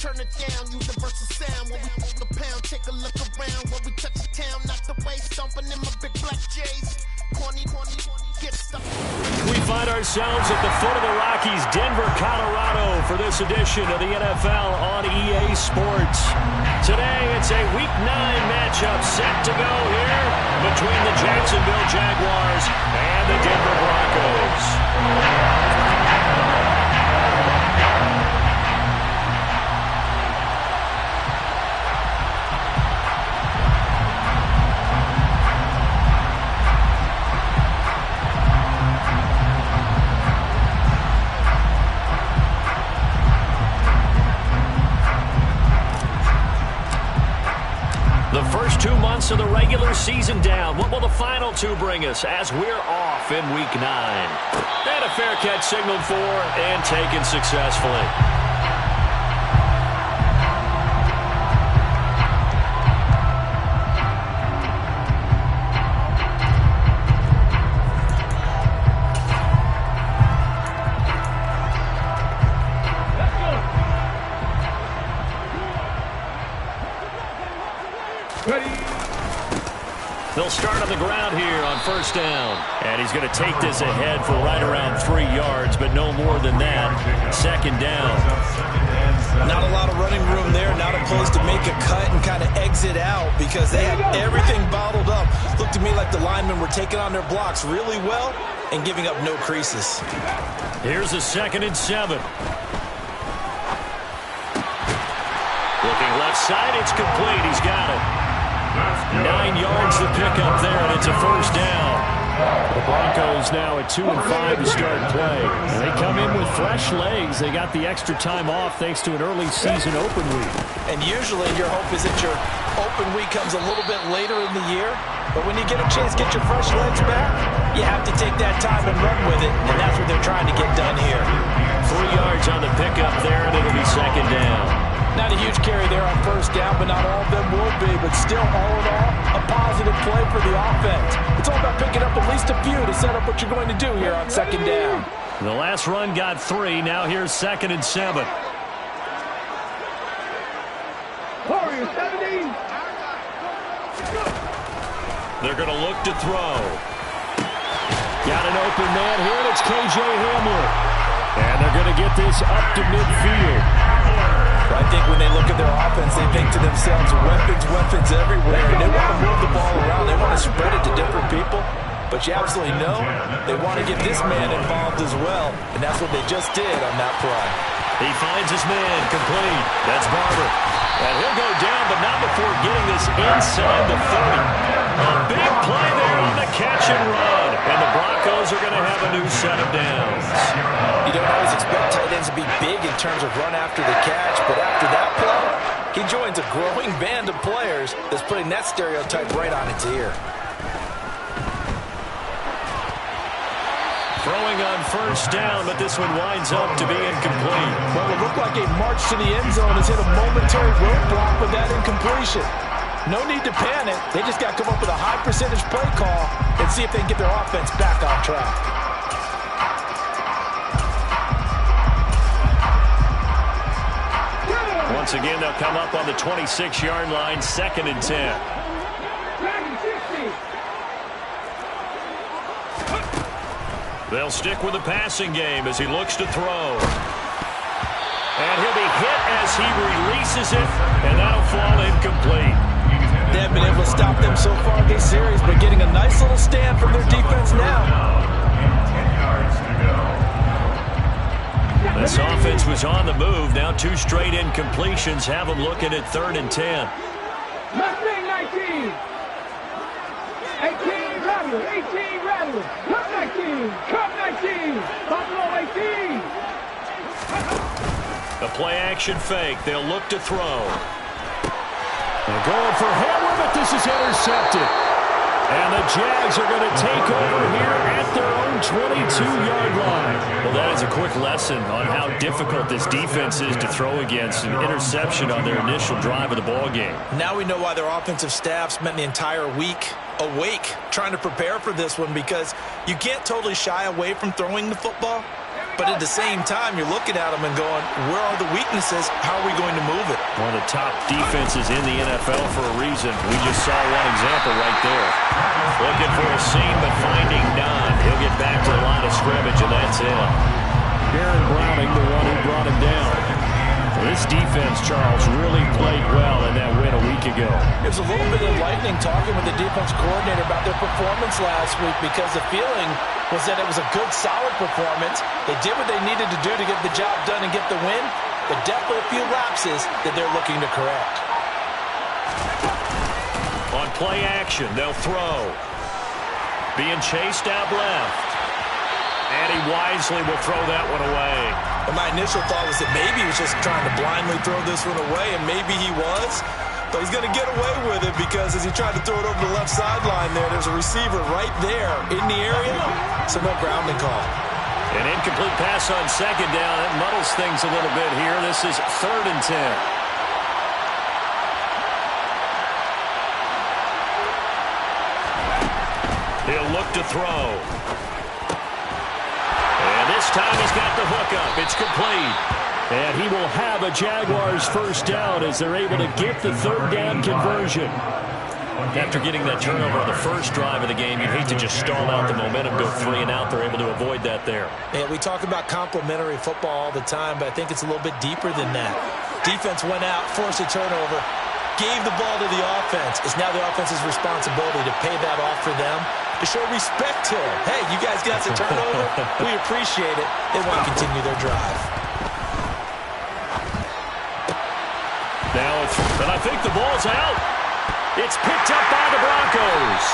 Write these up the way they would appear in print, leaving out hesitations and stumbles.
Turn it down, universal sound. When we hold the pound, take a look around. When we touch the town, not the way, stomping in my big black J's. Corny, get stuck. We find ourselves at the foot of the Rockies, Denver, Colorado, for this edition of the NFL on EA Sports. Today, it's a Week 9 matchup set to go here between the Jacksonville Jaguars and the Denver Broncos. The first 2 months of the regular season down. What will the final two bring us as we're off in Week 9? And a fair catch signaled for and taken successfully. They'll start on the ground here on first down. And he's going to take this ahead for right around 3 yards, but no more than that. Second down. Not a lot of running room there. Not opposed to make a cut and kind of exit out because they had everything bottled up. Looked to me like the linemen were taking on their blocks really well and giving up no creases. Here's a 2nd and 7. Looking left side, it's complete. He's got it. 9 yards to pick up there, and it's a first down. The Broncos now at 2 and 5 to start play. And they come in with fresh legs. They got the extra time off thanks to an early season open week. And usually your hope is that your open week comes a little bit later in the year. But when you get a chance to get your fresh legs back, you have to take that time and run with it. And that's what they're trying to get done here. 3 yards on the pickup there, and it'll be second down. Not a huge carry there on first down, but not all of them will be. But still, all in all, a positive play for the offense. It's all about picking up at least a few to set up what you're going to do here on second down. The last run got 3. Now here's 2nd and 7. They're going to look to throw. Got an open man here, and it's KJ Hamler. And they're going to get this up to midfield. I think when they look at their offense, they think to themselves, weapons everywhere. And they want to move the ball around. They want to spread it to different people. But you absolutely know they want to get this man involved as well. And that's what they just did on that play. He finds his man complete. That's Barber. And he'll go down, but not before getting this inside the 30. A big play there on the catch and run. And the Broncos are going to have a new set of downs. You don't always expect tight ends to be big in terms of run after the catch, but after that play, he joins a growing band of players that's putting that stereotype right on its ear. Throwing on first down, but this one winds up to be incomplete. Well, it looked like a march to the end zone has hit a momentary roadblock with that incompletion. No need to panic. They just got to come up with a high percentage play call and see if they can get their offense back on track. Once again, they'll come up on the 26-yard line, 2nd and 10. They'll stick with the passing game as he looks to throw. And he'll be hit as he releases it, and that'll fall incomplete. They haven't been able to stop them so far this series, but getting a nice little stand from their defense now. This offense was on the move. Now 2 straight incompletions have them looking at 3rd and 10. Mustang 19. 18 Rattler. 18 Rattler. Cup 19. Cup 19. Buffalo 18. A play-action fake. They'll look to throw. They're going for Hamler, but this is intercepted. And the Jags are going to take over here at their own 22-yard line. Well, that is a quick lesson on how difficult this defense is to throw against. An interception on their initial drive of the ballgame. Now we know why their offensive staff spent the entire week awake trying to prepare for this one, because you can't totally shy away from throwing the football, But at the same time, you're looking at them and going, where are the weaknesses? How are we going to move it? One of the top defenses in the NFL for a reason. We just saw one example right there. Looking for a seam, but finding none. He'll get back to the line of scrimmage, and that's it. Aaron Browning, the one who brought him down. This defense, Charles, really played well in that win a week ago. It was a little bit enlightening talking with the defense coordinator about their performance last week because the feeling was that it was a good, solid performance. They did what they needed to do to get the job done and get the win, but definitely a few lapses that they're looking to correct. On play action, they'll throw. Being chased out left. And he wisely will throw that one away. And my initial thought was that maybe he was just trying to blindly throw this one away, and maybe he was. But he's going to get away with it because as he tried to throw it over the left sideline there's a receiver right there in the area, so no grounding call. An incomplete pass on second down. That muddles things a little bit here. This is 3rd and 10. He'll look to throw. And this time he's got the hook up. It's complete. And he will have a Jaguars first down as they're able to get the 3rd down conversion. After getting that turnover on the first drive of the game, you'd hate to just stall out the momentum, go 3 and out. They're able to avoid that there. And we talk about complementary football all the time, but I think it's a little bit deeper than that. Defense went out, forced a turnover, gave the ball to the offense. It's now the offense's responsibility to pay that off for them, to show respect to them. Hey, you guys got the turnover. We appreciate it. They want to continue their drive. Now and I think the ball's out. It's picked up by the Broncos.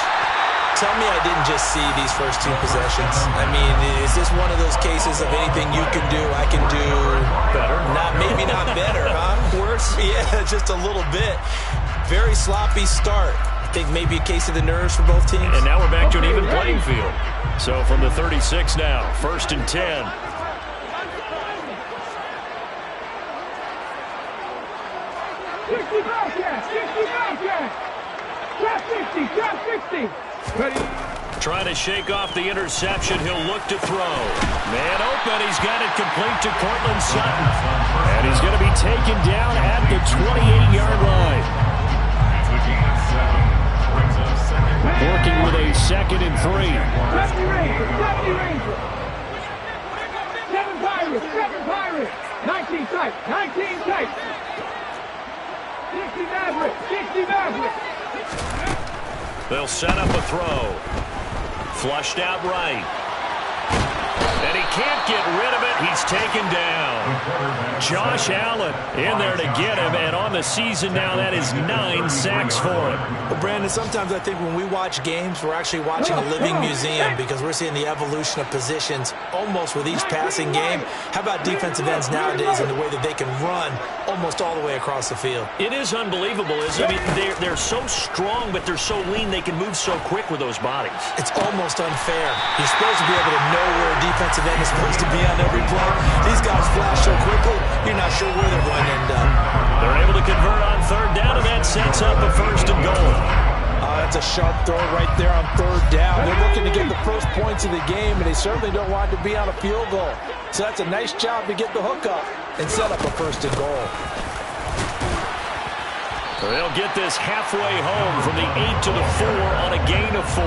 Tell me I didn't just see these first 2 possessions. I mean, is this one of those cases of anything you can do, I can do better? Maybe not better, huh? Worse? Yeah, just a little bit. Very sloppy start. I think maybe a case of the nerves for both teams. And now we're back to an even playing field. So from the 36 now, 1st and 10. 60 Bobcats! 60 Bobcats! Top 60! Top 60! Ready? Trying to shake off the interception. He'll look to throw. Man open. He's got it complete to Cortland Sutton. And he's going to be taken down at the 28-yard line. Working with a 2nd and 3. 70 Rangers! 70 Rangers! 7 Pirates! 7 Pirates! 19 tight! 19 tight! 60 Mavericks! 60 Mavericks! They'll set up a throw. Flushed out right. And he can't get rid of it. He's taken down. Josh Allen in there to get him. And on the season now, that is 9 sacks for him. Well, Brandon, sometimes I think when we watch games, we're actually watching a living museum because we're seeing the evolution of positions almost with each passing game. How about defensive ends nowadays and the way that they can run almost all the way across the field? It is unbelievable, isn't it? I mean, they're so strong, but they're so lean. They can move so quick with those bodies. It's almost unfair. You're supposed to be able to know where a defensive end is supposed to be on every play. These guys flash so quickly, you're not sure where they're going to end up. They're able to convert on 3rd down, and that sets up a 1st and goal. That's a sharp throw right there on 3rd down. They're looking to get the first points of the game, and they certainly don't want to be on a field goal. So that's a nice job to get the hook up and set up a 1st and goal. They'll get this halfway home from the 8 to the 4 on a gain of 4.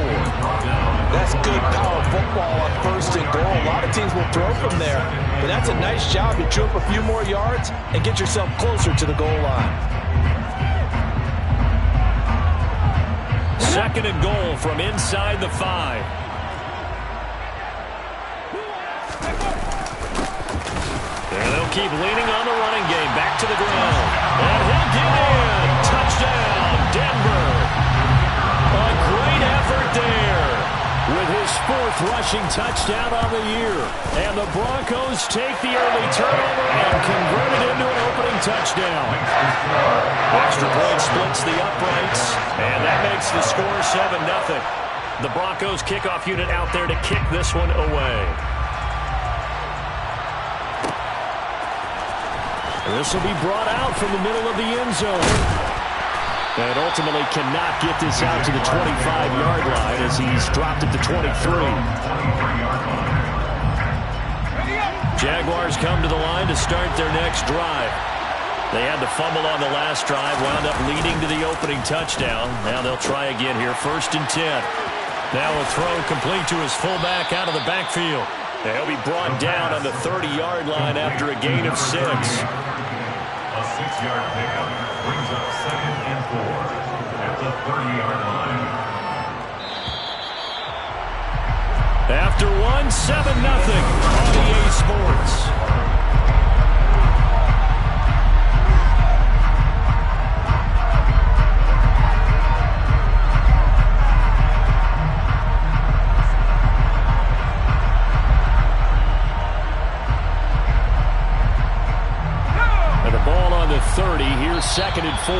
That's good power football on 1st and goal. A lot of teams will throw from there, but that's a nice job to chew up a few more yards and get yourself closer to the goal line. 2nd and goal from inside the 5. And they'll keep leaning on the running game. Back to the ground. And he'll get in. Touchdown, Denver. A great effort there with his 4th rushing touchdown on the year. And the Broncos take the early turnover and convert it into an opening touchdown. Extra point splits the uprights, and that makes the score 7-0. The Broncos kickoff unit out there to kick this one away. This will be brought out from the middle of the end zone. And ultimately cannot get this out to the 25-yard line as he's dropped at the 23. Jaguars come to the line to start their next drive. They had the fumble on the last drive, wound up leading to the opening touchdown. Now they'll try again here, 1st and 10. Now a throw complete to his fullback out of the backfield. And he'll be brought down on the 30-yard line after a gain of 6. A 6-yard pickup brings up 2nd and 4 at the 30-yard line. After 7-0 on EA Sports. And the ball on the 30, here's 2nd and 4.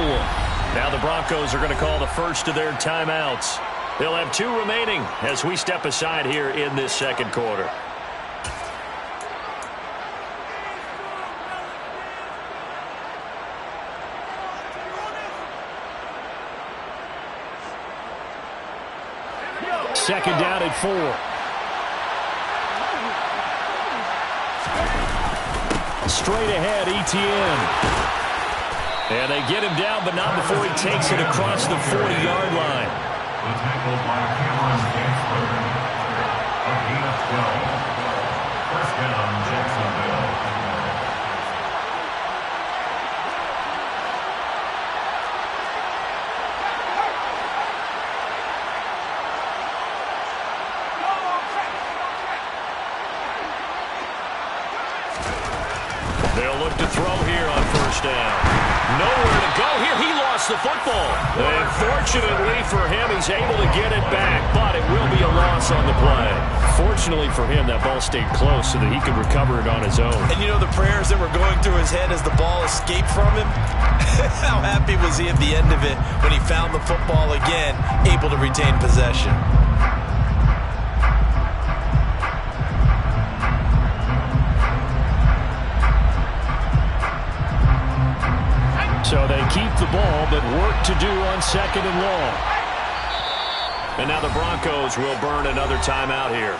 Now the Broncos are going to call the first of their timeouts. They'll have 2 remaining as we step aside here in this second quarter. Second down and 4. Straight ahead, Etienne. And they get him down, but not before he takes it across the 40-yard line. The tackle by Cameron Chancellor. A gain of 12. First down, Jacksonville. They'll look to throw here on 1st down. Nowhere to go here. He lost the football. And fortunately for him, he's able to get it back, but it will be a loss on the play. Fortunately for him, that ball stayed close so that he could recover it on his own. And you know the prayers that were going through his head as the ball escaped from him? How happy was he at the end of it when he found the football again, able to retain possession? So they keep the ball, but work to do on 2nd and long. And now the Broncos will burn another timeout here.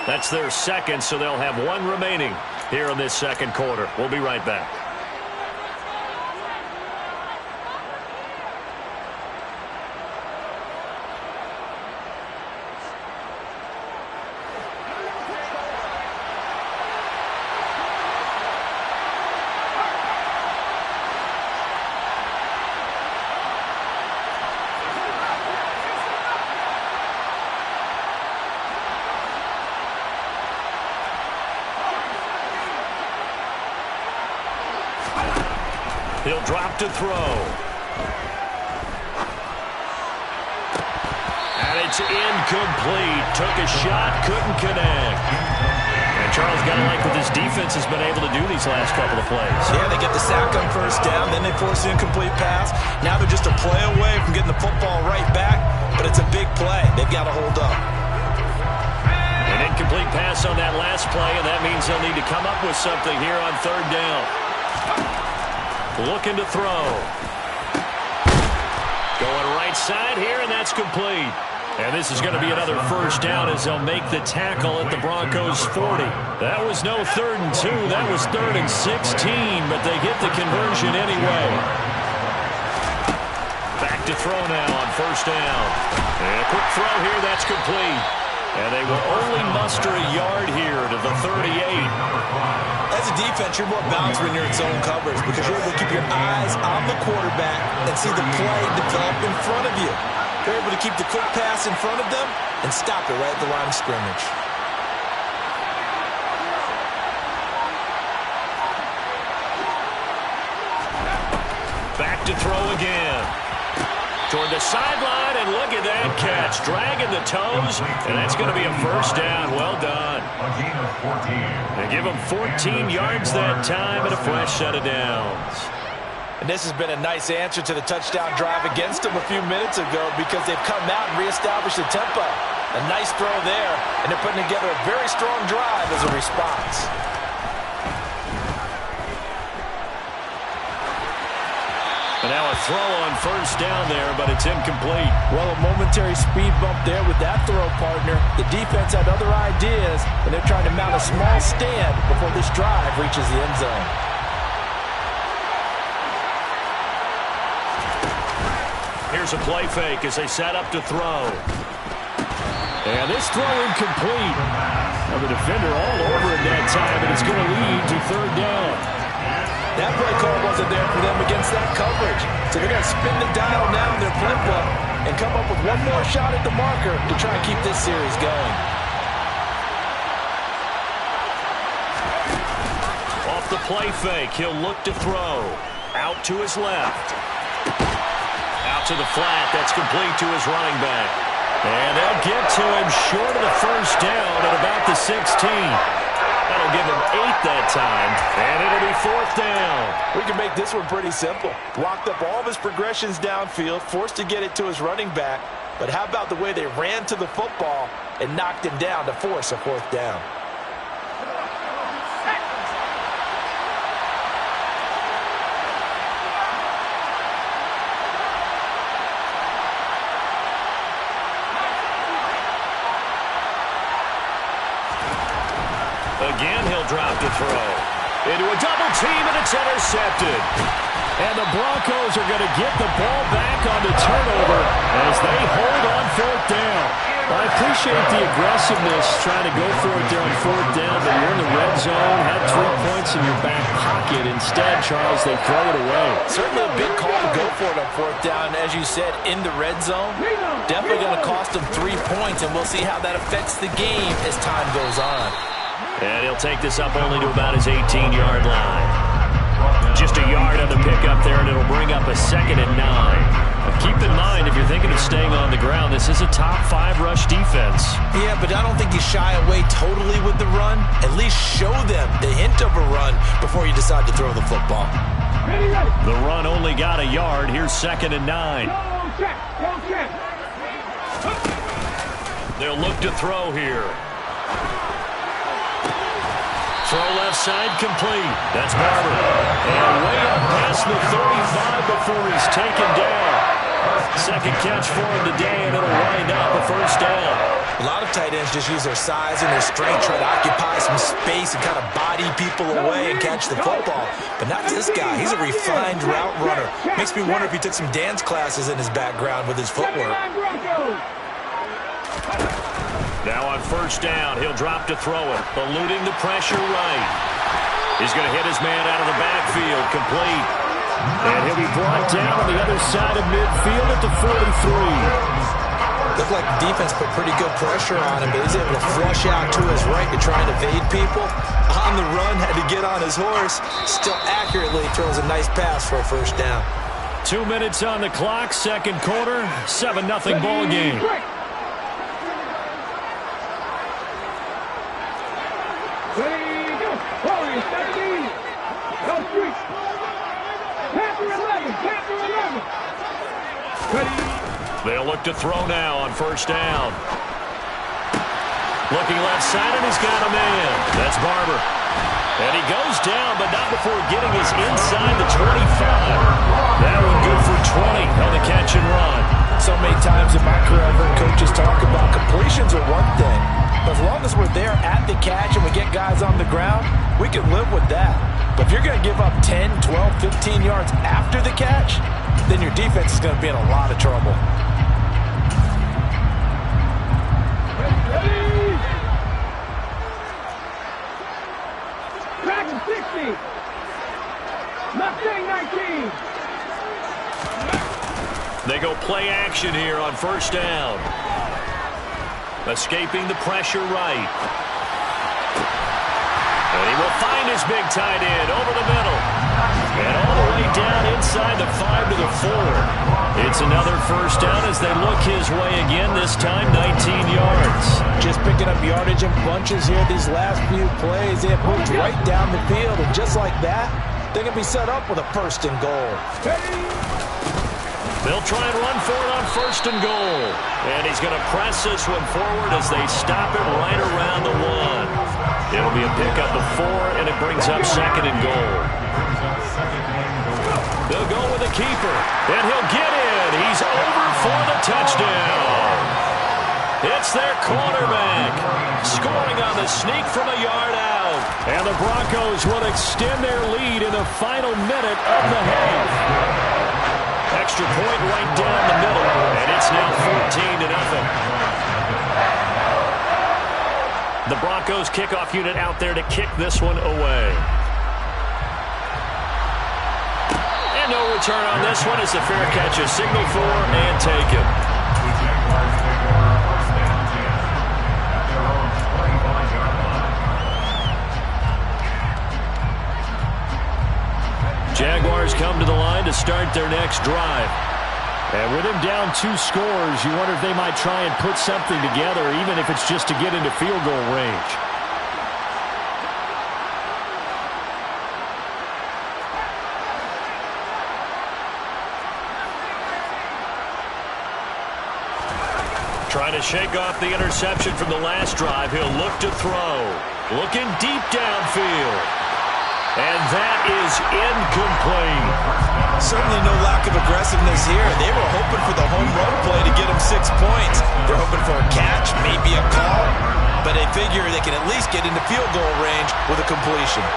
That's their 2nd, so they'll have 1 remaining here in this second quarter. We'll be right back. He'll drop to throw. And it's incomplete. Took a shot, couldn't connect. And Charles, got to like what this defense has been able to do these last couple of plays. Yeah, they get the sack on 1st down, then they force the incomplete pass. Now they're just a play away from getting the football right back, but it's a big play. They've got to hold up. An incomplete pass on that last play, and that means they'll need to come up with something here on 3rd down. Looking to throw. Going right side here, and that's complete. And this is going to be another 1st down as they'll make the tackle at the Broncos' 40. That was no 3rd and 2. That was 3rd and 16, but they get the conversion anyway. Back to throw now on 1st down. And a quick throw here, that's complete. And they will only muster a yard here to the 38. As a defense, you're more balanced when you're in zone coverage because you're able to keep your eyes on the quarterback and see the play develop in front of you. You're able to keep the quick pass in front of them and stop it right at the line of scrimmage. Back to throw again. Toward the sideline, and look at that catch. Dragging the toes, and that's going to be a 1st down. Well done. A gain of 14. They give him 14 yards that time and a fresh set of downs. And this has been a nice answer to the touchdown drive against them a few minutes ago because they've come out and reestablished the tempo. A nice throw there, and they're putting together a very strong drive as a response. And now a throw on first down there, but it's incomplete. Well, a momentary speed bump there with that throw, partner. The defense had other ideas, and they're trying to mount a small stand before this drive reaches the end zone. Here's a play fake as they set up to throw. And this throw incomplete. Now the defender all over it that time, and it's going to lead to third down. That play call wasn't there for them against that coverage. So they're going to spin the dial now in their playbook and come up with one more shot at the marker to try and keep this series going. Off the play fake, he'll look to throw. Out to his left. Out to the flat. That's complete to his running back. And they'll get to him short of the first down at about the 16. That'll give him 8 that time, and it'll be fourth down. We can make this one pretty simple. Blocked up all of his progressions downfield, forced to get it to his running back. But how about the way they ran to the football and knocked him down to force a fourth down? Again, he'll drop to throw. Into a double team, and it's intercepted. And the Broncos are going to get the ball back on the turnover as they hold on fourth down. I appreciate the aggressiveness trying to go for it there on fourth down, but you're in the red zone, had 3 points in your back pocket. Instead, Charles, they throw it away. Certainly a big call to go for it on fourth down. As you said, in the red zone, definitely going to cost them 3 points, and we'll see how that affects the game as time goes on. And he'll take this up only to about his 18-yard line. Just a yard on the pickup there, and it'll bring up a 2nd and 9. Now keep in mind, if you're thinking of staying on the ground, this is a top 5 rush defense. Yeah, but I don't think you shy away totally with the run. At least show them the hint of a run before you decide to throw the football. The run only got a yard. Here's 2nd and 9. They'll look to throw here. Throw left side complete. That's Barber. And way up past the 35 before he's taken down. Second catch for him today, and it'll wind up a first down. A lot of tight ends just use their size and their strength, try to occupy some space and kind of body people away and catch the football. But not this guy. He's a refined route runner. Makes me wonder if he took some dance classes in his background with his footwork. Now on first down, he'll drop to throw it, eluding the pressure right. He's going to hit his man out of the backfield, complete. And he'll be brought down on the other side of midfield at the 43. Looked like the defense put pretty good pressure on him, but he's able to flush out to his right to try and evade people. On the run, had to get on his horse. Still accurately throws a nice pass for a first down. 2 minutes on the clock, second quarter, 7-0 ball game. They'll look to throw now on first down. Looking left side, and he's got a man. That's Barber. And he goes down, but not before getting his inside the 25. That one good for 20 on the catch and run. So many times in my career, I've heard coaches talk about completions are one thing. But as long as we're there at the catch and we get guys on the ground, we can live with that. But if you're going to give up 10, 12, 15 yards after the catch, then your defense is going to be in a lot of trouble. Dragon 60. Mustang 19. They go play action here on first down. Escaping the pressure right. And he will find his big tight end over the middle. And all the way down inside the 5 to the 4. It's another first down as they look his way again, this time 19 yards. Just picking up yardage in bunches here these last few plays. They have moved right down the field, and just like that, they're going to be set up with a first and goal. They'll try and run for it on first and goal. And he's going to press this one forward as they stop it right around the 1. It'll be a pickup of 4, and it brings up second and goal. They'll go with the keeper, and he'll get in. He's over for the touchdown. It's their quarterback, scoring on the sneak from a yard out. And the Broncos will extend their lead in the final minute of the half. Extra point right down the middle, and it's now 14-0. The Broncos kickoff unit out there to kick this one away. And no return on this one as the fair catch is signaled for and taken. Jaguars come to the line to start their next drive. And with him down 2 scores, you wonder if they might try and put something together, even if it's just to get into field goal range. Trying to shake off the interception from the last drive. He'll look to throw. Looking deep downfield. And that is incomplete. Certainly no lack of aggressiveness here. They were hoping for the home run play to get them 6 points. They're hoping for a catch, maybe a call, but they figure they can at least get into field goal range with a completion.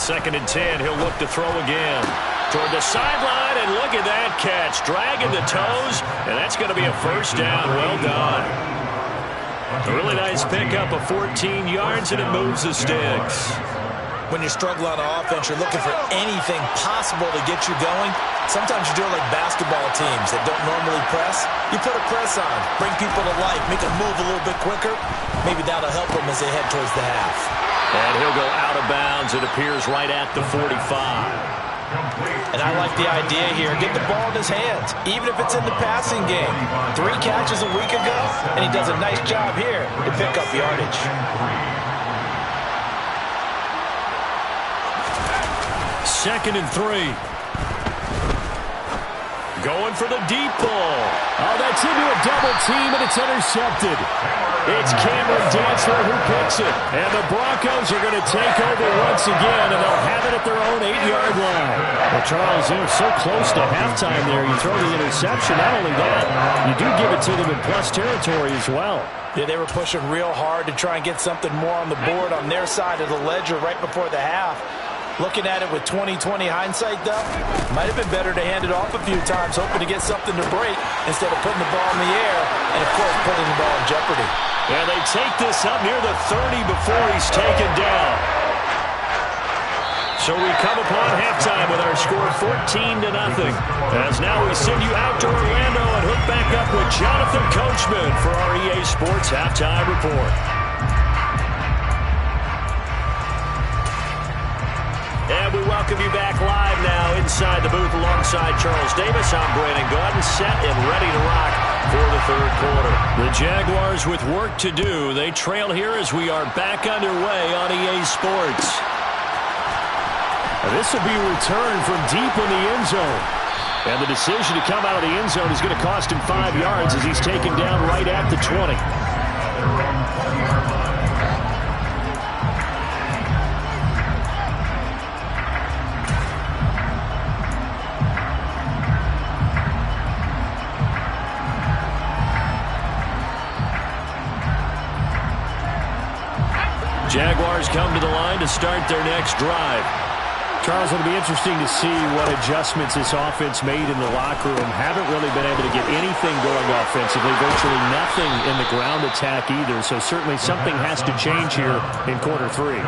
Second and 10, he'll look to throw again. Toward the sideline, and look at that catch. Dragging the toes, and that's going to be a first down. Well done. A really nice pickup of 14 yards, and it moves the sticks. When you struggle on offense, you're looking for anything possible to get you going. Sometimes you do it like basketball teams that don't normally press. You put a press on, bring people to life, make them move a little bit quicker. Maybe that'll help them as they head towards the half. And he'll go out of bounds. It appears right at the 45. And I like the idea here. Get the ball in his hands, even if it's in the passing game. 3 catches a week ago, and he does a nice job here to pick up yardage. Second and 3. Going for the deep ball. Oh, that's into a double team, and it's intercepted. It's Cameron Dantzler who picks it. And the Broncos are going to take over once again, and they'll have it at their own 8-yard line. Well, Charles, they're so close to halftime there. You throw the interception. Not only that, you do give it to them in plus territory as well. Yeah, they were pushing real hard to try and get something more on the board on their side of the ledger right before the half. Looking at it with 20/20 hindsight, though, might have been better to hand it off a few times, hoping to get something to break instead of putting the ball in the air and, of course, putting the ball in jeopardy. Yeah, they take this up near the 30 before he's taken down. So we come upon halftime with our score 14-0. As now we send you out to Orlando and hook back up with Jonathan Coachman for our EA Sports Halftime Report. And we welcome you back live now inside the booth alongside Charles Davis. I'm Brandon Gaudin, set and ready to rock for the third quarter. The Jaguars with work to do. They trail here as we are back underway on EA Sports. This will be returned from deep in the end zone. And the decision to come out of the end zone is going to cost him 5 yards as he's taken down right at the 20. Jaguars come to the line to start their next drive. Charles, it'll be interesting to see what adjustments this offense made in the locker room. Haven't really been able to get anything going offensively, virtually nothing in the ground attack either. So certainly something has to change here in quarter 3.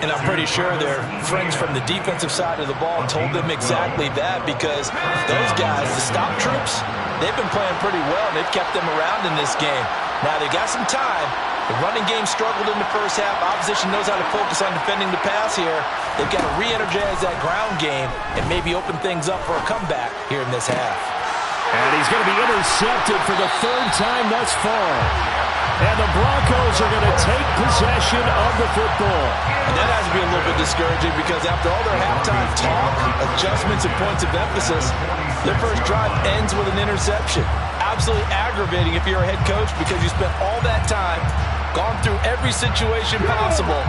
And I'm pretty sure their friends from the defensive side of the ball told them exactly that, because those guys, the stop troops, they've been playing pretty well, and they've kept them around in this game. Now they got some time. The running game struggled in the first half. Opposition knows how to focus on defending the pass here. They've got to re-energize that ground game and maybe open things up for a comeback here in this half. And he's going to be intercepted for the 3rd time thus far. And the Broncos are going to take possession of the football. And that has to be a little bit discouraging because after all their halftime talk, adjustments, and points of emphasis, their first drive ends with an interception. Absolutely aggravating if you're a head coach because you spent all that time, gone through every situation possible,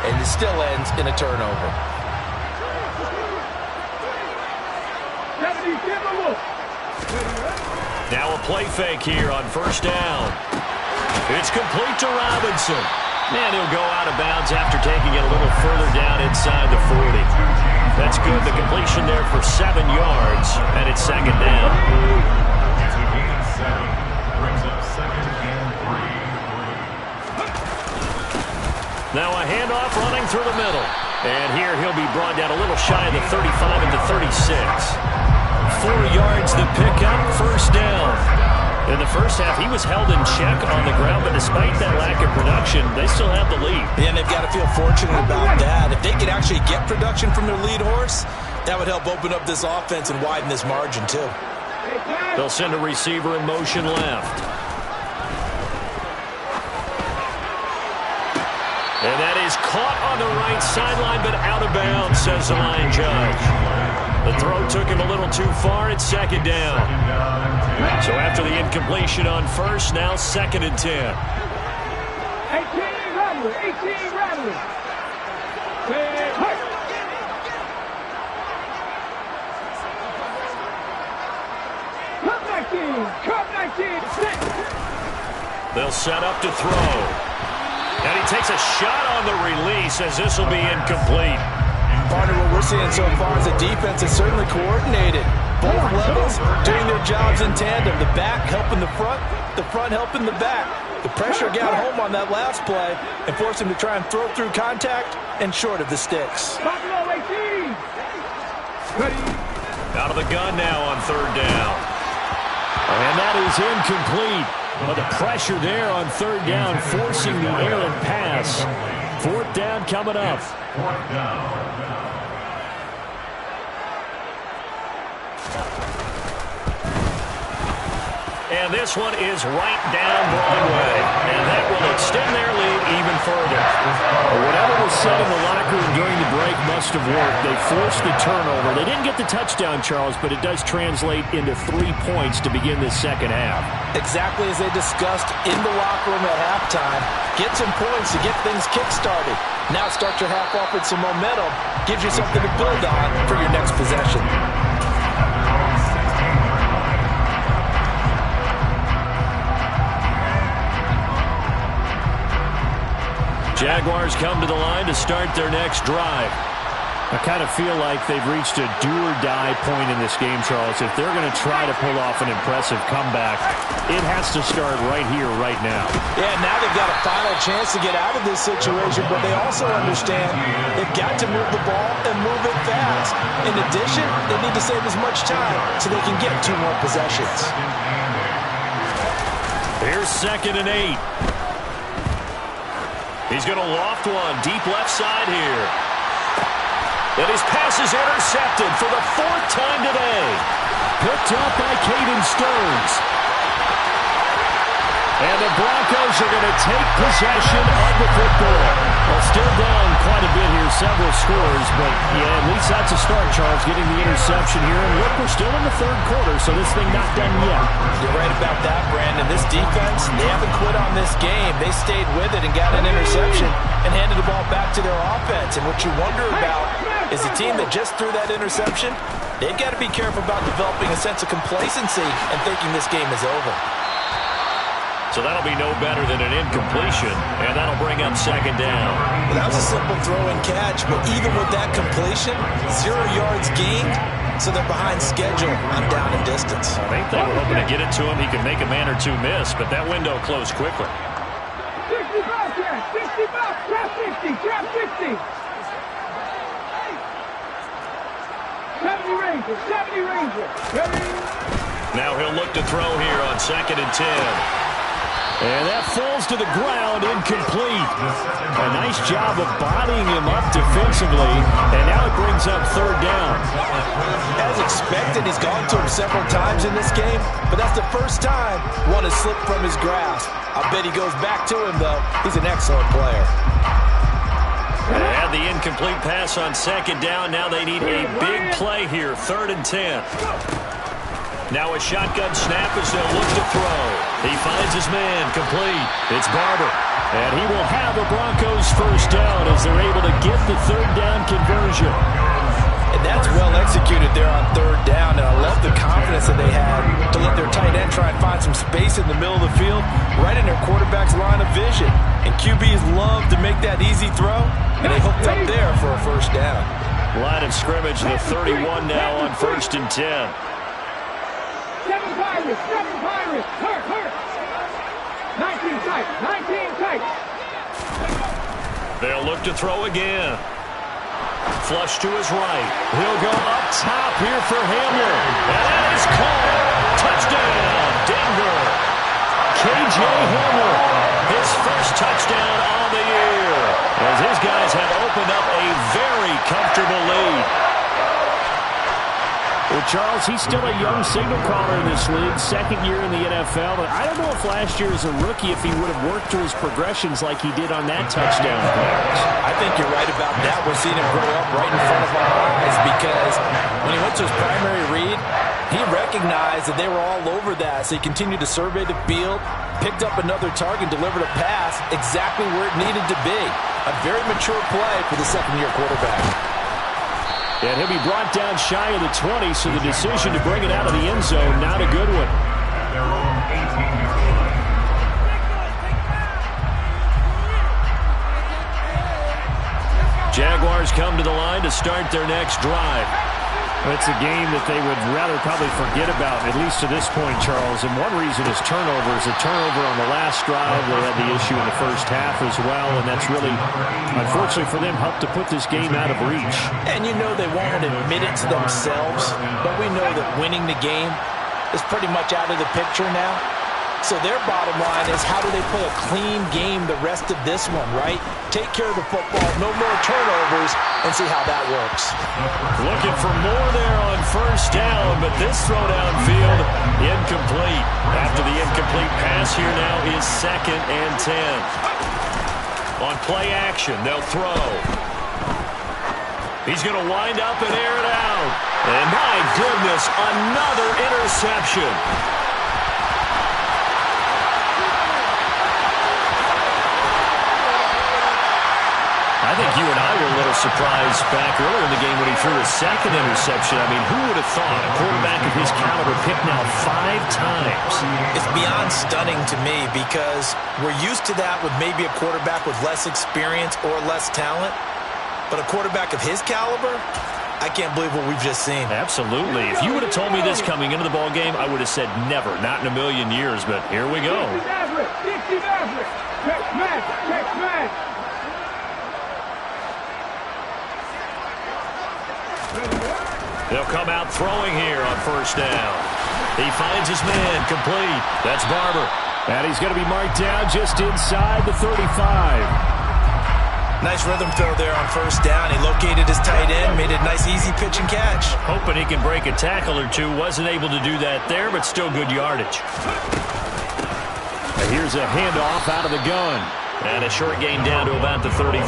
and it still ends in a turnover. Now a play fake here on first down. It's complete to Robinson. And he'll go out of bounds after taking it a little further down inside the 40. That's good. The completion there for 7 yards, and it's second down. It's a gain of 7. Brings up 2nd and 3. Now a handoff running through the middle. And here he'll be brought down a little shy of the 35 at the 36. 4 yards the pickup, first down. In the first half, he was held in check on the ground, but despite that lack of production, they still have the lead. Yeah, and they've got to feel fortunate about that. If they could actually get production from their lead horse, that would help open up this offense and widen this margin too. They'll send a receiver in motion left. And that is caught on the right sideline, but out of bounds, says the line judge. The throw took him a little too far. It's second down. So after the incompletion on first, now 2nd and 10. 18 Rattler. Cup 19. They'll set up to throw. And he takes a shot on the release as this will be incomplete. Partner, what we're seeing so far is the defense is certainly coordinated. Both levels doing their jobs in tandem. The back helping the front helping the back. The pressure got home on that last play and forced him to try and throw through contact and short of the sticks. Out of the gun now on third down. And that is incomplete. But the pressure there on third down, forcing the errant pass. 4th down coming up. 4th down. And this one is right down Broadway. And that will extend their lead even further. Whatever was said in the locker room during the break must have worked. They forced the turnover. They didn't get the touchdown, Charles, but it does translate into 3 points to begin this second half. Exactly as they discussed in the locker room at halftime. Get some points to get things kick-started. Now start your half off with some momentum. Gives you something to build on for your next possession. Jaguars come to the line to start their next drive. I kind of feel like they've reached a do-or-die point in this game, Charles. If they're going to try to pull off an impressive comeback, it has to start right here, right now. Yeah, now they've got a final chance to get out of this situation, but they also understand they've got to move the ball and move it fast. In addition, they need to save as much time so they can get 2 more possessions. Here's 2nd and 8. He's going to loft one deep left side here. And his pass is intercepted for the 4th time today. Picked up by Caden Stearns. And the Broncos are going to take possession of the football. Well, still down quite a bit here, several scores, but yeah, at least that's a start, Charles, getting the interception here. And look, we're still in the 3rd quarter, so this thing not done yet. You're right about that, Brandon. This defense, they haven't quit on this game. They stayed with it and got an interception and handed the ball back to their offense. And what you wonder about is a team that just threw that interception, they've got to be careful about developing a sense of complacency and thinking this game is over. So that'll be no better than an incompletion, and that'll bring up 2nd down. Well, that was a simple throw and catch, but even with that completion, 0 yards gained, so they're behind schedule on down and distance. I think they were hoping to get it to him. He could make a man or 2 miss, but that window closed quickly. 65, trap 60, trap 60. 70 Ranger, 70 Ranger. Ready? Now he'll look to throw here on 2nd and 10. And that falls to the ground, incomplete. A nice job of bodying him up defensively, and now it brings up third down. As expected, he's gone to him several times in this game, but that's the first time one has slipped from his grasp. I bet he goes back to him, though. He's an excellent player. And the incomplete pass on second down. Now they need a big play here, 3rd and 10. Now a shotgun snap as they'll look to throw. He finds his man, complete. It's Barber. And he will have a Broncos first down as they're able to get the third down conversion. And that's well executed there on third down. And I love the confidence that they had to let their tight end try and find some space in the middle of the field, right in their quarterback's line of vision. And QBs love to make that easy throw, and they hooked up there for a first down. Line of scrimmage, the 31 now on 1st and 10. 7 Pirates, hurt. 19 tight. They'll look to throw again. Flush to his right. He'll go up top here for Hamler. And that is caught. Touchdown, Denver. K.J. Hamler, his first touchdown on the year, as his guys have opened up a very comfortable lead. Well, Charles, he's still a young signal caller in this league, 2nd year in the NFL. But I don't know if last year as a rookie, if he would have worked through his progressions like he did on that touchdown pass. I think you're right about that. We're seeing him grow up right in front of our eyes, because when he went to his primary read, he recognized that they were all over that. So he continued to survey the field, picked up another target, delivered a pass exactly where it needed to be. A very mature play for the 2nd-year quarterback. And he'll be brought down shy of the 20, so the decision to bring it out of the end zone, not a good one. Their own 18-yard line. Jaguars come to the line to start their next drive. It's a game that they would rather probably forget about, at least to this point, Charles. And one reason is turnovers. A turnover on the last drive. They had the issue in the first half as well, and that's really, unfortunately for them, helped to put this game out of reach. And you know they won't admit it to themselves, but we know that winning the game is pretty much out of the picture now. So their bottom line is, how do they play a clean game the rest of this one, right? Take care of the football, no more turnovers, and see how that works. Looking for more there on first down, but this throw downfield, incomplete. After the incomplete pass, here now is 2nd and 10. On play action, they'll throw. He's going to wind up and air it out. And my goodness, another interception. I think you and I were a little surprised back earlier in the game when he threw a 2nd interception. I mean, who would have thought a quarterback of his caliber picked now 5 times? It's beyond stunning to me, because we're used to that with maybe a quarterback with less experience or less talent. But a quarterback of his caliber, I can't believe what we've just seen. Absolutely. If you would have told me this coming into the ball game, I would have said never, not in a million years. But here we go. Dixie Maverick. Check smash. They'll come out throwing here on first down. He finds his man, complete. That's Barber. And he's going to be marked down just inside the 35. Nice rhythm throw there on first down. He located his tight end, made a nice easy pitch and catch. Hoping he can break a tackle or two. Wasn't able to do that there, but still good yardage. And here's a handoff out of the gun. And a short gain down to about the 33.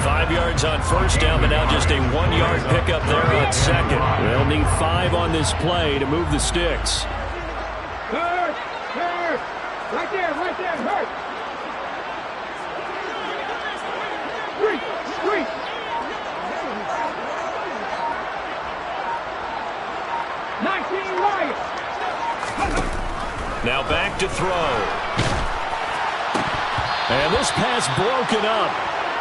5 yards on first down, but now just a 1-yard pickup there on 2nd. They'll need 5 on this play to move the sticks. Hurt. Right there, hurt. Street. Now back to throw. And this pass broken up.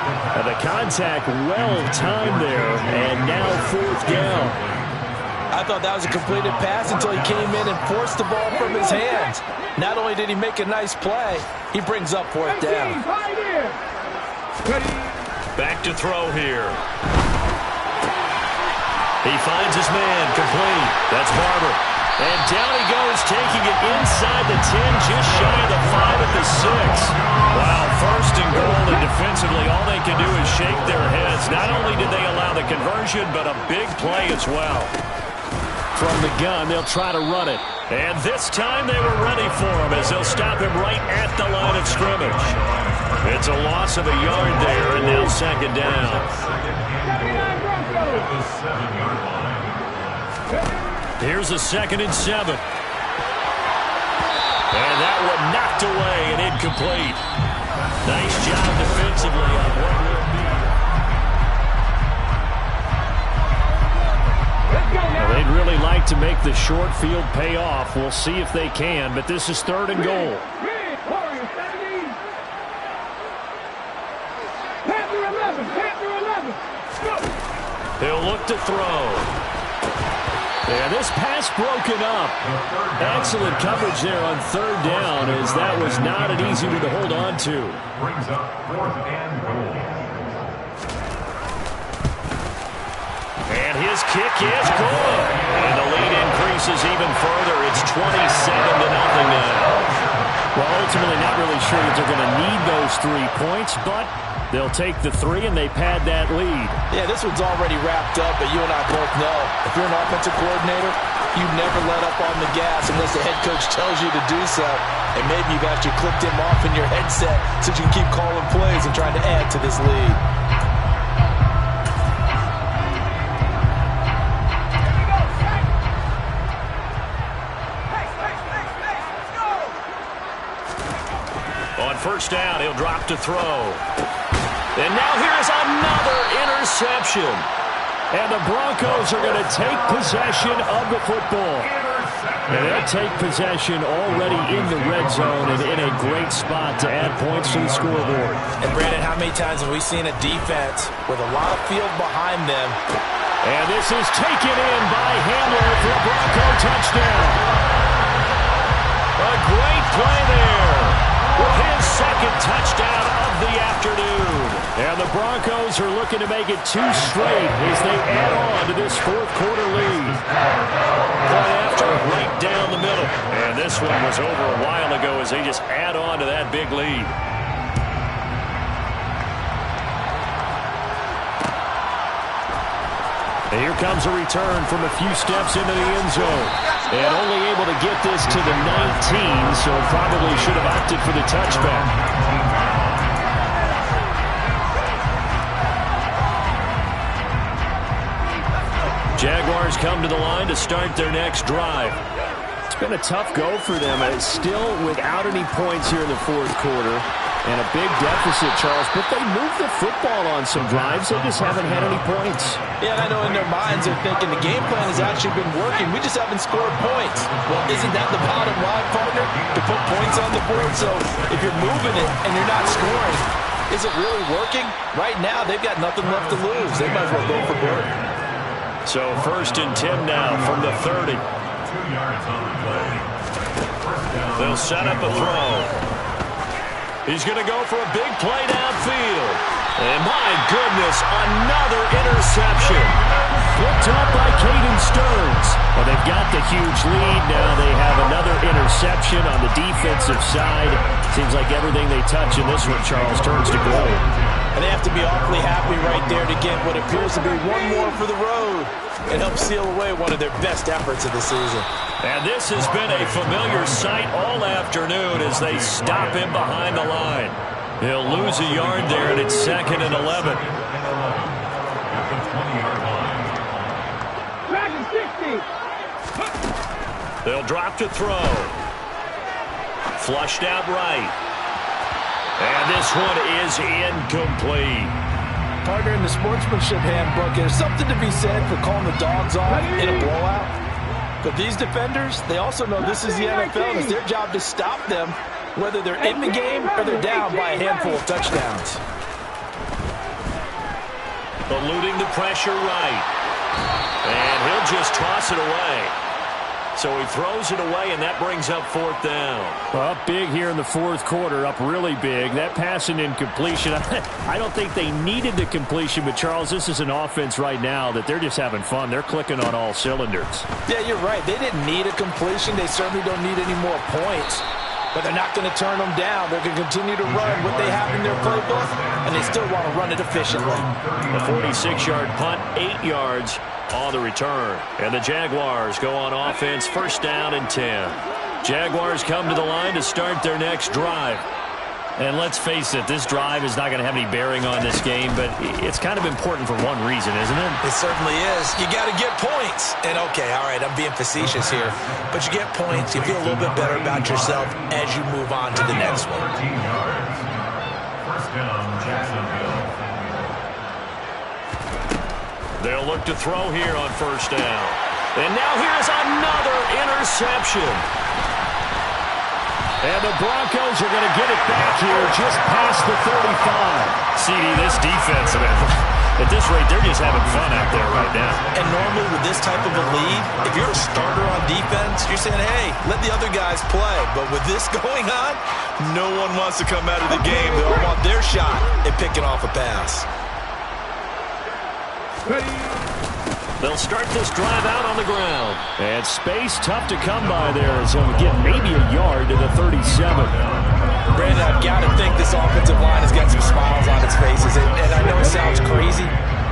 And the contact well-timed there. And now 4th down. I thought that was a completed pass until he came in and forced the ball from his hands. Not only did he make a nice play, he brings up 4th down. Back to throw here. He finds his man, complete. That's Barber. And down he goes, taking it inside the 10, just shy of the 5 at the 6. Wow, first and goal, and defensively, all they can do is shake their heads. Not only did they allow the conversion, but a big play as well. From the gun, they'll try to run it. And this time they were ready for him as they'll stop him right at the line of scrimmage. It's a loss of a yard there, and now second down. Here's a 2nd and 7. And that one knocked away and incomplete. Nice job defensively on what will be. Well, they'd really like to make the short field pay off. We'll see if they can, but this is 3rd and goal. He'll look to throw. Yeah, this pass broken up. Excellent coverage there on 3rd down, as that was not an easy one to hold on to. Brings up 4th and goal. And his kick is good. And the lead increases even further. It's 27-0 now. Well, ultimately not really sure that they're going to need those 3 points, but they'll take the 3 and they pad that lead. Yeah, this one's already wrapped up, but you and I both know if you're an offensive coordinator, you never let up on the gas unless the head coach tells you to do so. And maybe you've actually clicked him off in your headset so you can keep calling plays and trying to add to this lead. On 1st down, he'll drop to throw. And now here's another interception. And the Broncos are going to take possession of the football. And they'll take possession already in the red zone and in a great spot to add points to the scoreboard. And Brandon, how many times have we seen a defense with a lot of field behind them? And this is taken in by Hamler for a Bronco touchdown. A great play there with his 2nd touchdown of the afternoon. And the Broncos are looking to make it 2 straight as they add on to this 4th quarter lead. Play after, right down the middle. And this one was over a while ago as they just add on to that big lead. And here comes a return from a few steps into the end zone. And only able to get this to the 19, so probably should have opted for the touchback. Jaguars come to the line to start their next drive. It's been a tough go for them. It's still without any points here in the 4th quarter. And a big deficit, Charles, but they moved the football on some drives. They just haven't had any points. Yeah, and I know in their minds they're thinking the game plan has actually been working. We just haven't scored points. Well, isn't that the bottom line, partner? To put points on the board. So if you're moving it and you're not scoring, is it really working? Right now, they've got nothing left to lose. They might as well go for broke. So 1st and 10 now from the 30. 2 yards on the play. They'll set up a throw. He's going to go for a big play downfield. And my goodness, another interception. Picked up by Caden Stearns. Well, they've got the huge lead. Now they have another interception on the defensive side. Seems like everything they touch in this one, Charles, turns to gold. And they have to be awfully happy right there to get what appears to be one more for the road and help seal away one of their best efforts of the season. And this has been a familiar sight all afternoon as they stop him behind the line. He'll lose a yard there, and it's 2nd and 11. At the 20-yard line. They'll drop to throw. Flushed out right. And this one is incomplete. Partner, in the sportsmanship handbook, there's something to be said for calling the dogs off in a blowout. But these defenders, they also know this is the NFL, and it's their job to stop them, whether they're in the game or they're down by a handful of touchdowns. Eluding the pressure right. And he'll just toss it away. So he throws it away, and that brings up 4th down. Well, up big here in the 4th quarter, up really big. That pass and incompletion, I don't think they needed the completion, but, Charles, this is an offense right now that they're just having fun. They're clicking on all cylinders. Yeah, you're right. They didn't need a completion. They certainly don't need any more points. But they're not going to turn them down. They're going to continue to run what they have in their playbook, and they still want to run it efficiently. A 46-yard punt, 8 yards on the return. And the Jaguars go on offense, 1st down and 10. Jaguars come to the line to start their next drive. And let's face it, this drive is not going to have any bearing on this game, but it's kind of important for one reason, isn't it? It certainly is. You got to get points. And, okay, all right, I'm being facetious here. But you get points, you feel a little bit better about yourself as you move on to the next one. 13 yards. 1st down, Jacksonville. They'll look to throw here on 1st down. And now here's another interception. And the Broncos are going to get it back here just past the 35. CD, this defense, at this rate, they're just having fun out there right now. And normally with this type of a lead, if you're a starter on defense, you're saying, hey, let the other guys play. But with this going on, no one wants to come out of the game. They all want their shot at picking off a pass. They'll start this drive out on the ground. And space tough to come by there as he'll get maybe a yard to the 37. Brandon, I've got to think this offensive line has got some smiles on its faces. And I know it sounds crazy,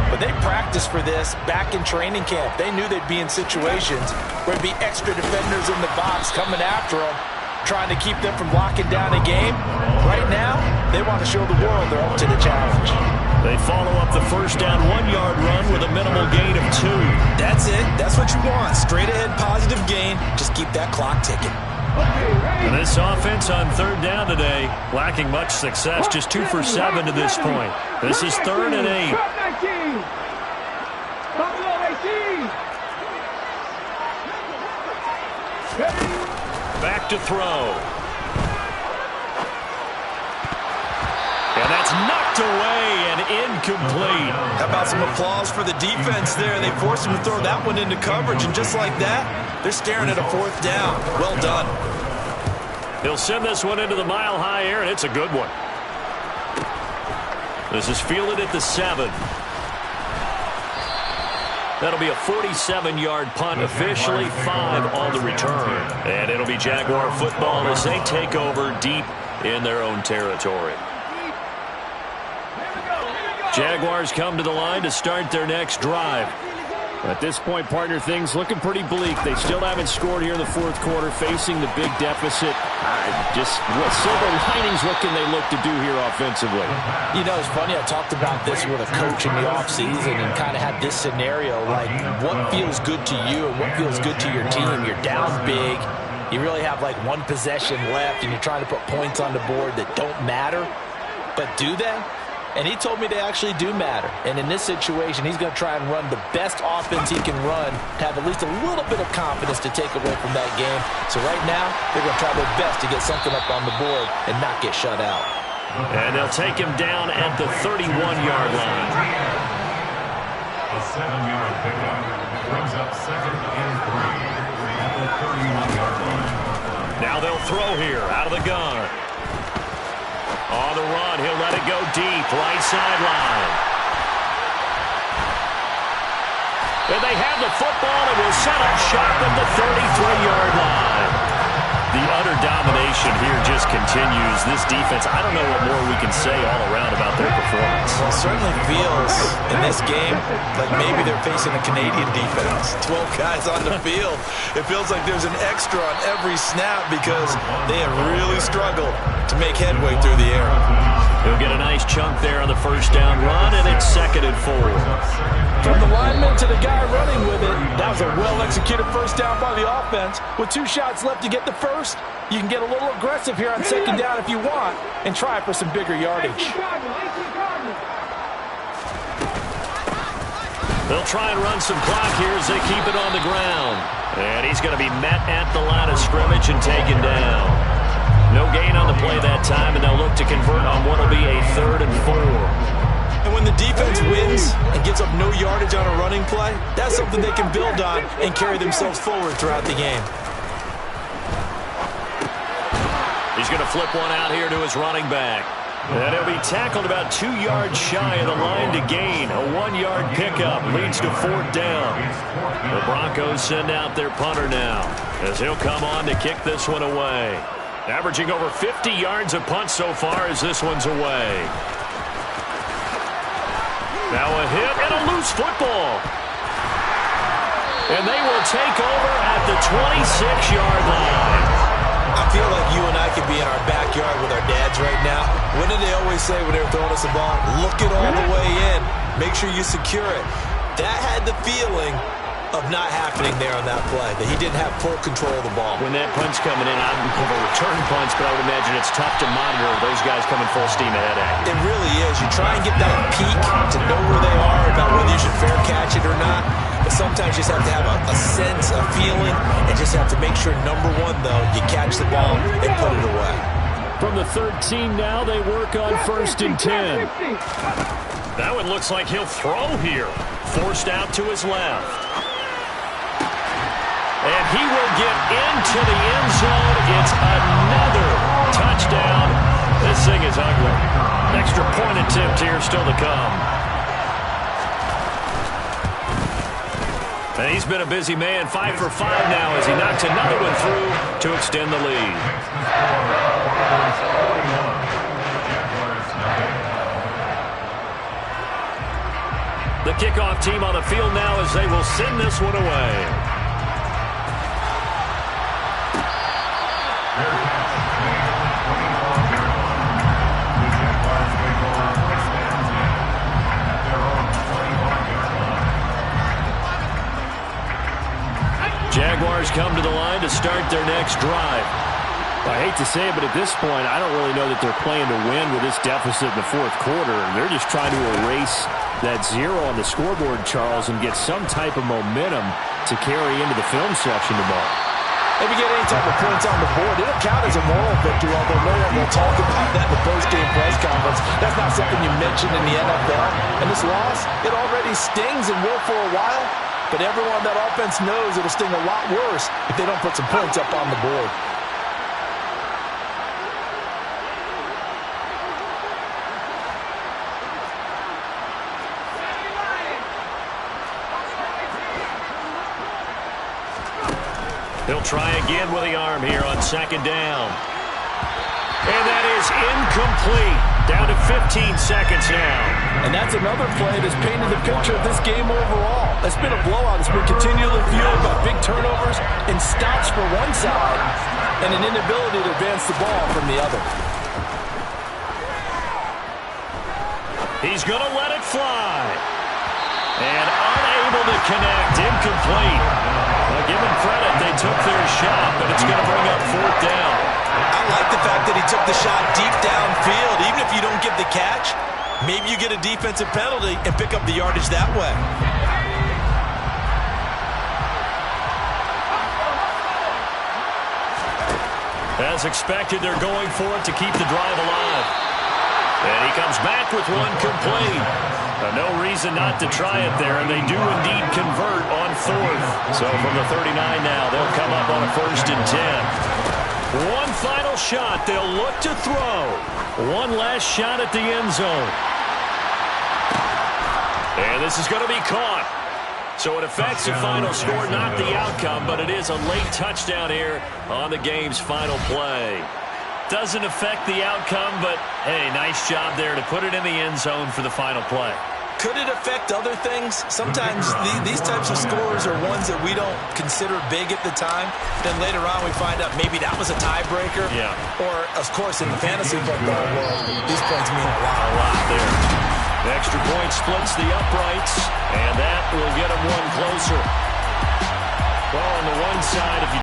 but they practiced for this back in training camp. They knew they'd be in situations where there'd be extra defenders in the box coming after them, trying to keep them from locking down a game. Right now, they want to show the world they're up to the challenge. They follow up the 1st down 1-yard run with a minimal gain of 2. That's it. That's what you want. Straight ahead positive gain. Just keep that clock ticking. And this offense on 3rd down today, lacking much success, just 2 for 7 to this point. This is 3rd and 8. Back to throw. And that's knocked away and incomplete. How about some applause for the defense there? They forced him to throw that one into coverage, and just like that, they're staring at a 4th down. Well done. He'll send this one into the mile-high air, and it's a good one. This is fielded at the 7. That'll be a 47-yard punt, officially 5 on the return. And it'll be Jaguar football as they take over deep in their own territory. Jaguars come to the line to start their next drive. At this point, partner, things looking pretty bleak. They still haven't scored here in the 4th quarter, facing the big deficit. Just what silver linings, what can they look to do here offensively? You know, it's funny. I talked about this with a coach in the offseason and kind of had this scenario, like what feels good to you and what feels good to your team. You're down big. You really have like 1 possession left, and you're trying to put points on the board that don't matter. But do they? And he told me they actually do matter. And in this situation, he's going to try and run the best offense he can run to have at least a little bit of confidence to take away from that game. So right now, they're going to try their best to get something up on the board and not get shut out. And they'll take him down at the 31-yard line. A 7-yard pickup brings up 2nd and 3 at the 31-yard line. Now they'll throw here out of the gun. On the run, he'll let it go deep, right sideline. And they have the football and will set up shop at the 33-yard line. The utter domination here just continues. This defense, I don't know what more we can say all around about their performance. Well, it certainly feels in this game like maybe they're facing a Canadian defense. 12 guys on the field. It feels like there's an extra on every snap because they have really struggled to make headway through the air. He'll get a nice chunk there on the 1st down run, and it's 2nd and 4. From the lineman to the guy running with it, that was a well-executed 1st down by the offense. With 2 shots left to get the 1st, you can get a little aggressive here on 2nd down if you want and try for some bigger yardage. They'll try and run some clock here as they keep it on the ground. And he's going to be met at the line of scrimmage and taken down. No gain on the play that time, and they'll look to convert on what will be a 3rd and 4. And when the defense wins and gives up no yardage on a running play, that's something they can build on and carry themselves forward throughout the game. He's going to flip one out here to his running back. And he'll be tackled about 2 yards shy of the line to gain. A 1-yard pickup leads to 4th down. The Broncos send out their punter now as he'll come on to kick this one away. Averaging over 50 yards a punt so far as this one's away. Now a hit and a loose football. And they will take over at the 26-yard line. I feel like you and I could be in our backyard with our dads right now. What did they always say when they were throwing us the ball? Look it all the way in. Make sure you secure it. That had the feeling of not happening there on that play, that he didn't have full control of the ball. When that punch coming in, I don't have a return punch, but I would imagine it's tough to monitor those guys coming full steam ahead at you. It really is. You try and get that peek to know where they are, about whether you should fair catch it or not. But sometimes you just have to have a sense, a feeling, and just have to make sure, number one, though, you catch the ball and put it away. From the 13 now, they work on 1st and 10. That one looks like he'll throw here. Forced out to his left. And he will get into the end zone. It's another touchdown. This thing is ugly. Extra point attempt here still to come. And he's been a busy man, 5 for 5 now as he knocks another one through to extend the lead. The kickoff team on the field now as they will send this one away. Jaguars come to the line to start their next drive. I hate to say it, but at this point, I don't really know that they're playing to win with this deficit in the 4th quarter. They're just trying to erase that 0 on the scoreboard, Charles, and get some type of momentum to carry into the film section tomorrow. If you get any type of points on the board, it'll count as a moral victory, although no one will talk about that in the post-game press conference. That's not something you mention in the NFL. And this loss, it already stings and will for a while. But everyone on that offense knows it'll sting a lot worse if they don't put some points up on the board. He'll try again with the arm here on 2nd down. And that is incomplete. Down to 15 seconds now. And that's another play that's painted the picture of this game overall. It's been a blowout. It's been continually fueled by big turnovers and stops for one side and an inability to advance the ball from the other. He's going to let it fly. And unable to connect. Incomplete. Well, give him credit. They took their shot, but it's going to bring up 4th down. I like the fact that he took the shot deep downfield. Even if you don't get the catch, maybe you get a defensive penalty and pick up the yardage that way. As expected, they're going for it to keep the drive alive. And he comes back with one complete. No reason not to try it there, and they do indeed convert on 4th. So from the 39 now, they'll come up on a 1st and 10. One final shot. They'll look to throw. One last shot at the end zone. And this is going to be caught. So it affects the final score, not the outcome, but it is a late touchdown here on the game's final play. Doesn't affect the outcome, but, hey, nice job there to put it in the end zone for the final play. Could it affect other things? Sometimes these types of scores are ones that we don't consider big at the time. Then later on we find out maybe that was a tiebreaker. Yeah. Or, of course, in the fantasy football world, these points mean a lot. A lot there. The extra point splits the uprights, and that will get them one closer. Well, on the one side, if you